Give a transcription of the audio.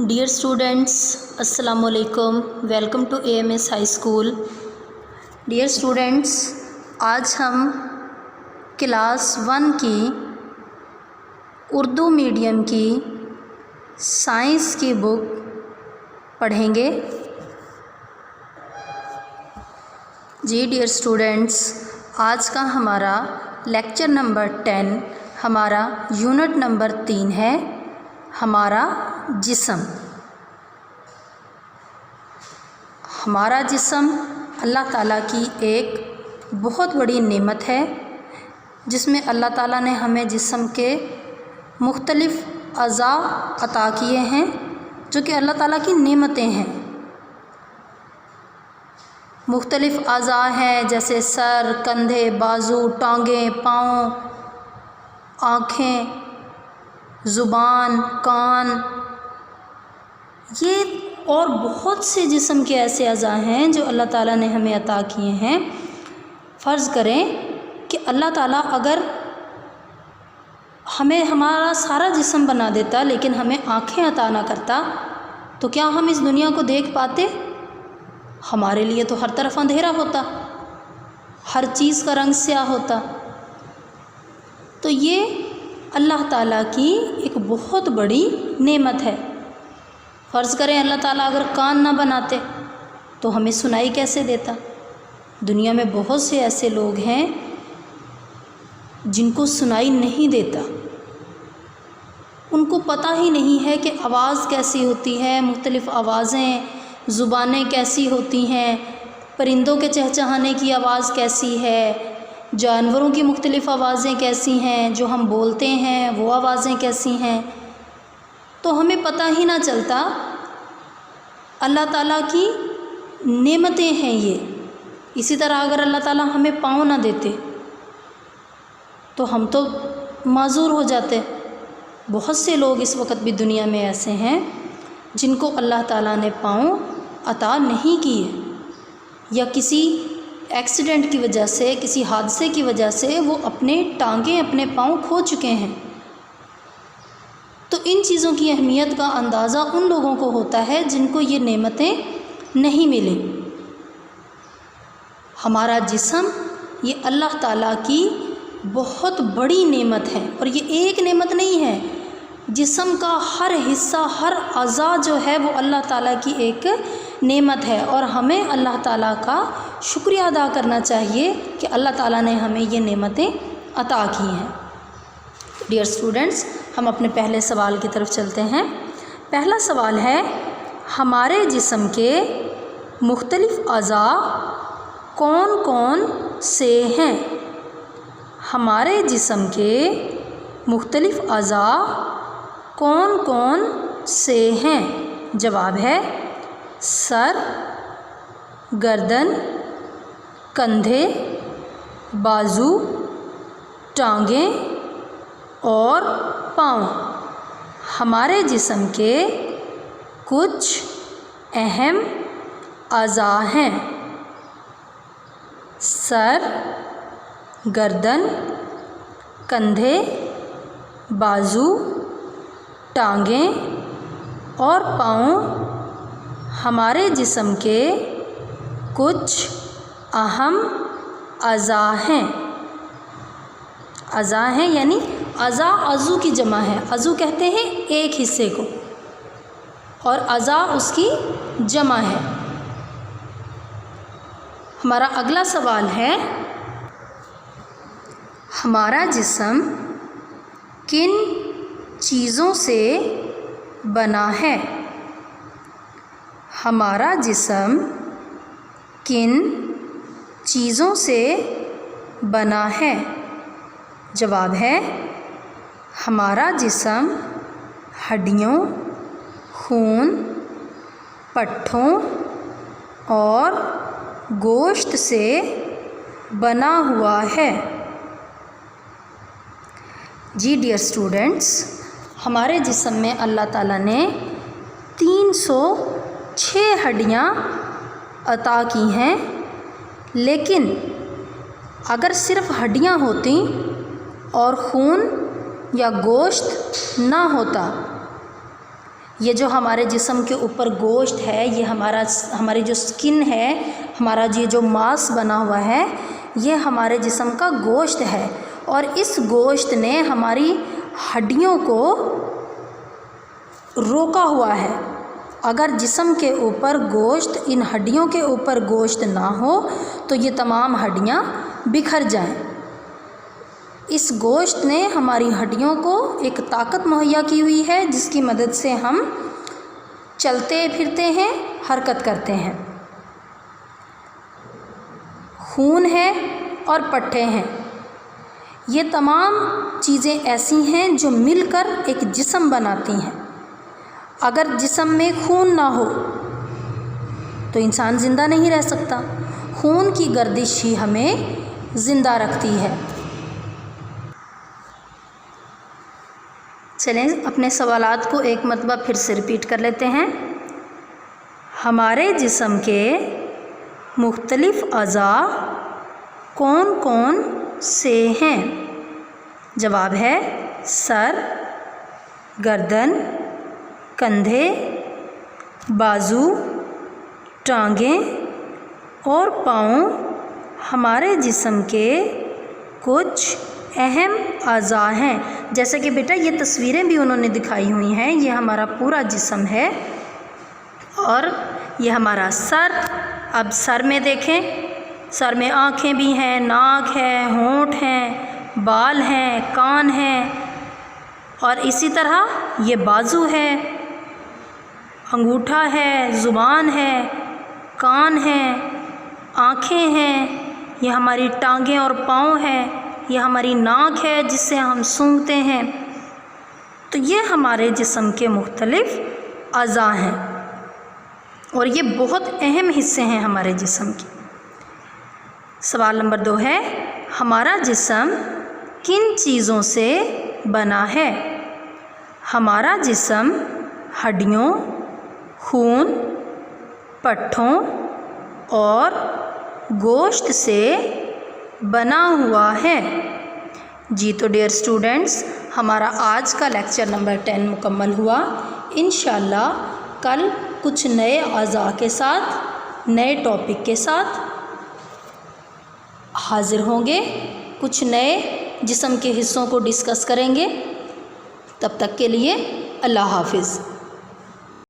Dear students, Assalamu alaikum. Welcome to AMS High School. Dear students, आज हम class 1 की Urdu medium की science की बुक पढ़ेंगे। जी डियर स्टूडेंट्स, आज का हमारा लेक्चर नंबर 10 हमारा यूनिट नंबर 3 है, हमारा जिस्म। हमारा जिस्म अल्लाह ताला की एक बहुत बड़ी नेमत है, जिसमें अल्लाह ताला ने हमें जिस्म के मुख्तलिफ़ अज़ा अता किए हैं, जो कि अल्लाह ताला की नेमतें हैं। मुख्तलिफ़ अज़ा हैं जैसे सर, कंधे, बाजू, टांगें, पाँव, आँखें, ज़ुबान, कान, ये और बहुत से जिस्म के ऐसे अज़ा हैं जो अल्लाह ताला ने हमें अता किए हैं। फ़र्ज़ करें कि अल्लाह ताला अगर हमें हमारा सारा जिस्म बना देता लेकिन हमें आँखें अता ना करता, तो क्या हम इस दुनिया को देख पाते? हमारे लिए तो हर तरफ अंधेरा होता, हर चीज़ का रंग स्याह होता। तो ये अल्लाह ताला की एक बहुत बड़ी नेमत है। फ़र्ज़ करें अल्लाह ताला अगर कान ना बनाते तो हमें सुनाई कैसे देता? दुनिया में बहुत से ऐसे लोग हैं जिनको सुनाई नहीं देता, उनको पता ही नहीं है कि आवाज़ कैसी होती है, मुख्तलिफ़ आवाज़ें, ज़ुबानें कैसी होती हैं, परिंदों के चहचहाने की आवाज़ कैसी है, जानवरों की मुख्तलिफ़ आवाज़ें कैसी हैं, जो हम बोलते हैं वो आवाज़ें कैसी हैं। तो हमें पता ही ना चलता। अल्लाह ताला की नेमतें हैं ये। इसी तरह अगर अल्लाह ताला हमें पाँव ना देते तो हम तो माज़ूर हो जाते। बहुत से लोग इस वक्त भी दुनिया में ऐसे हैं जिनको अल्लाह ताला ने पाँव अता नहीं किए, या किसी एक्सीडेंट की वजह से, किसी हादसे की वजह से वो अपने टांगें, अपने पाँव खो चुके हैं। तो इन चीज़ों की अहमियत का अंदाज़ा उन लोगों को होता है जिनको ये नेमतें नहीं मिली। हमारा जिस्म ये अल्लाह ताला की बहुत बड़ी नेमत है, और ये एक नेमत नहीं है। जिस्म का हर हिस्सा, हर अज़ा जो है वो अल्लाह ताला की एक नेमत है, और हमें अल्लाह ताला का शुक्रिया अदा करना चाहिए कि अल्लाह ताला ने हमें ये नेमतें अता की हैं। डियर स्टूडेंट्स, हम अपने पहले सवाल की तरफ चलते हैं। पहला सवाल है, हमारे जिस्म के मुख्तलिफ़ अज़ा कौन कौन से हैं? हमारे जिस्म के मुख्तलिफ़ अज़ा कौन कौन से हैं? जवाब है सर, गर्दन, कंधे, बाजू, टांगें और पाँव। हमारे जिस्म के कुछ अहम अज़ा हैं। सर, गर्दन, कंधे, बाजू, टांगें और पाँव हमारे जिस्म के कुछ अहम अज़ा हैं। अज़ा हैं यानी अज़ा अज़ू की जमा है। अज़ू कहते हैं एक हिस्से को, और अज़ा उसकी जमा है। हमारा अगला सवाल है, हमारा जिस्म किन चीज़ों से बना है? हमारा जिस्म किन चीज़ों से बना है? जवाब है हमारा जिस्म हड्डियों, खून, पट्ठों और गोश्त से बना हुआ है। जी डियर स्टूडेंट्स, हमारे जिस्म में अल्लाह ताला ने 306 हड्डियाँ अता की हैं, लेकिन अगर सिर्फ़ हड्डियाँ होती और खून या गोश्त ना होता, یہ جو ہمارے جسم کے اوپر گوشت ہے، یہ ہماری جو سکن ہے، ہمارا یہ جو ماس بنا ہوا ہے، یہ ہمارے جسم کا گوشت ہے، اور اس گوشت نے ہماری ہڈیوں کو روکا ہوا ہے۔ اگر جسم کے اوپر گوشت، ان ہڈیوں کے اوپر گوشت نہ ہو تو یہ تمام ہڈیاں بکھر جائیں۔ اس گوشت نے ہماری ہڈیوں کو ایک طاقت مہیا کی ہوئی ہے، جس کی مدد سے ہم چلتے پھرتے ہیں، حرکت کرتے ہیں۔ خون ہے اور پٹھے ہیں، یہ تمام چیزیں ایسی ہیں جو مل کر ایک جسم بناتی ہیں۔ اگر جسم میں خون نہ ہو تو انسان زندہ نہیں رہ سکتا۔ خون کی گردش ہی ہمیں زندہ رکھتی ہے۔ چلیں اپنے سوالات کو ایک مرتبہ پھر سے ریپیٹ کر لیتے ہیں۔ ہمارے جسم کے مختلف اعضاء کون کون سے ہیں؟ جواب ہے سر، گردن، کندھے، بازو، ٹانگیں اور پاؤں ہمارے جسم کے کچھ اہم اعضاء ہیں۔ جیسے کہ بیٹا یہ تصویریں بھی انہوں نے دکھائی ہوئی ہیں، یہ ہمارا پورا جسم ہے اور یہ ہمارا سر۔ اب سر میں دیکھیں، سر میں آنکھیں بھی ہیں، ناک ہے، ہونٹ ہیں، بال ہیں، کان ہیں، اور اسی طرح یہ بازو ہے، انگوٹھا ہے، زبان ہے، کان ہیں، آنکھیں ہیں، یہ ہماری ٹانگیں اور پاؤں ہیں، یہ ہماری ناک ہے جس سے ہم سونگھتے ہیں۔ تو یہ ہمارے جسم کے مختلف اعضاء ہیں اور یہ بہت اہم حصے ہیں ہمارے جسم کے۔ سوال نمبر 2 ہے، ہمارا جسم کن چیزوں سے بنا ہے؟ ہمارا جسم ہڈیوں، خون، پٹھوں اور گوشت سے بنا ہوا ہے۔ جی تو ڈیئر اسٹوڈنٹس، ہمارا آج کا لیکچر نمبر 10 مکمل ہوا۔ انشاءاللہ کل کچھ نئے اعضاء کے ساتھ، نئے ٹاپک کے ساتھ حاضر ہوں گے، کچھ نئے جسم کے حصوں کو ڈسکس کریں گے۔ تب تک کے لیے اللہ حافظ۔